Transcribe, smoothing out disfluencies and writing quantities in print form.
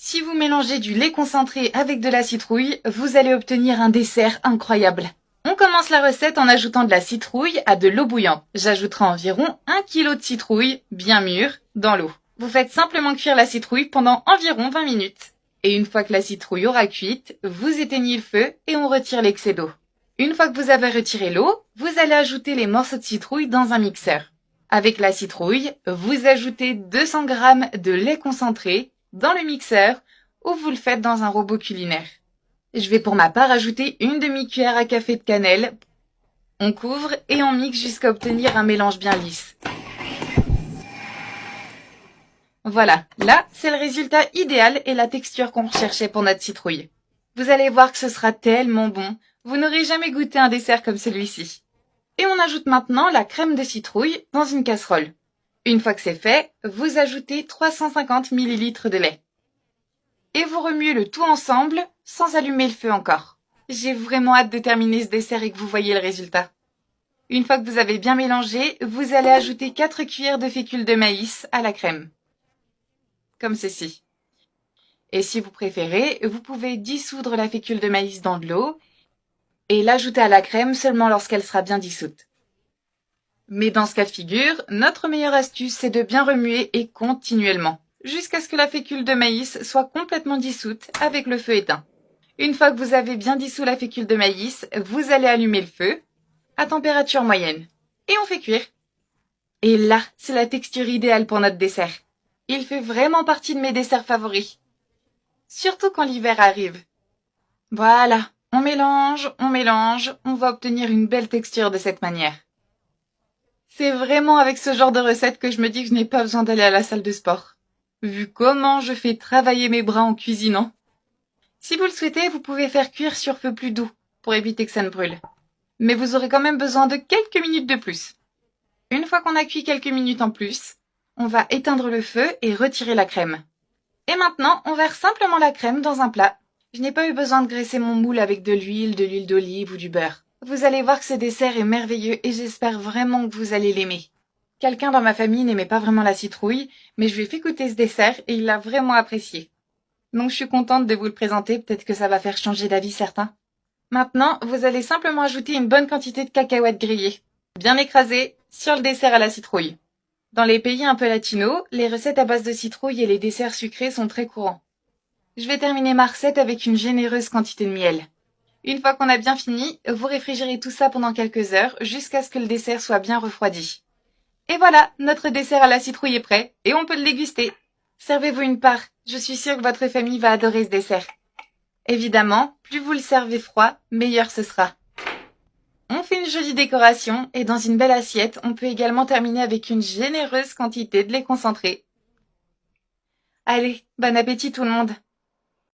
Si vous mélangez du lait concentré avec de la citrouille, vous allez obtenir un dessert incroyable. On commence la recette en ajoutant de la citrouille à de l'eau bouillante. J'ajouterai environ 1 kg de citrouille, bien mûre, dans l'eau. Vous faites simplement cuire la citrouille pendant environ 20 minutes. Et une fois que la citrouille aura cuite, vous éteignez le feu et on retire l'excès d'eau. Une fois que vous avez retiré l'eau, vous allez ajouter les morceaux de citrouille dans un mixeur. Avec la citrouille, vous ajoutez 200 g de lait concentré dans le mixeur ou vous le faites dans un robot culinaire. Je vais pour ma part ajouter une demi-cuillère à café de cannelle. On couvre et on mixe jusqu'à obtenir un mélange bien lisse. Voilà, là, c'est le résultat idéal et la texture qu'on recherchait pour notre citrouille. Vous allez voir que ce sera tellement bon, vous n'aurez jamais goûté un dessert comme celui-ci. Et on ajoute maintenant la crème de citrouille dans une casserole. Une fois que c'est fait, vous ajoutez 350 ml de lait. Et vous remuez le tout ensemble sans allumer le feu encore. J'ai vraiment hâte de terminer ce dessert et que vous voyez le résultat. Une fois que vous avez bien mélangé, vous allez ajouter 4 cuillères de fécule de maïs à la crème. Comme ceci. Et si vous préférez, vous pouvez dissoudre la fécule de maïs dans de l'eau et l'ajouter à la crème seulement lorsqu'elle sera bien dissoute. Mais dans ce cas de figure, notre meilleure astuce, c'est de bien remuer et continuellement, jusqu'à ce que la fécule de maïs soit complètement dissoute avec le feu éteint. Une fois que vous avez bien dissous la fécule de maïs, vous allez allumer le feu à température moyenne et on fait cuire. Et là, c'est la texture idéale pour notre dessert. Il fait vraiment partie de mes desserts favoris. Surtout quand l'hiver arrive. Voilà, on mélange, on va obtenir une belle texture de cette manière. C'est vraiment avec ce genre de recette que je me dis que je n'ai pas besoin d'aller à la salle de sport, vu comment je fais travailler mes bras en cuisinant. Si vous le souhaitez, vous pouvez faire cuire sur feu plus doux, pour éviter que ça ne brûle. Mais vous aurez quand même besoin de quelques minutes de plus. Une fois qu'on a cuit quelques minutes en plus, on va éteindre le feu et retirer la crème. Et maintenant, on verse simplement la crème dans un plat. Je n'ai pas eu besoin de graisser mon moule avec de l'huile d'olive ou du beurre. Vous allez voir que ce dessert est merveilleux et j'espère vraiment que vous allez l'aimer. Quelqu'un dans ma famille n'aimait pas vraiment la citrouille, mais je lui ai fait goûter ce dessert et il l'a vraiment apprécié. Donc je suis contente de vous le présenter, peut-être que ça va faire changer d'avis certains. Maintenant, vous allez simplement ajouter une bonne quantité de cacahuètes grillées, bien écrasées, sur le dessert à la citrouille. Dans les pays un peu latinos, les recettes à base de citrouille et les desserts sucrés sont très courants. Je vais terminer ma recette avec une généreuse quantité de miel. Une fois qu'on a bien fini, vous réfrigérez tout ça pendant quelques heures jusqu'à ce que le dessert soit bien refroidi. Et voilà, notre dessert à la citrouille est prêt et on peut le déguster. Servez-vous une part, je suis sûre que votre famille va adorer ce dessert. Évidemment, plus vous le servez froid, meilleur ce sera. On fait une jolie décoration et dans une belle assiette, on peut également terminer avec une généreuse quantité de lait concentré. Allez, bon appétit tout le monde!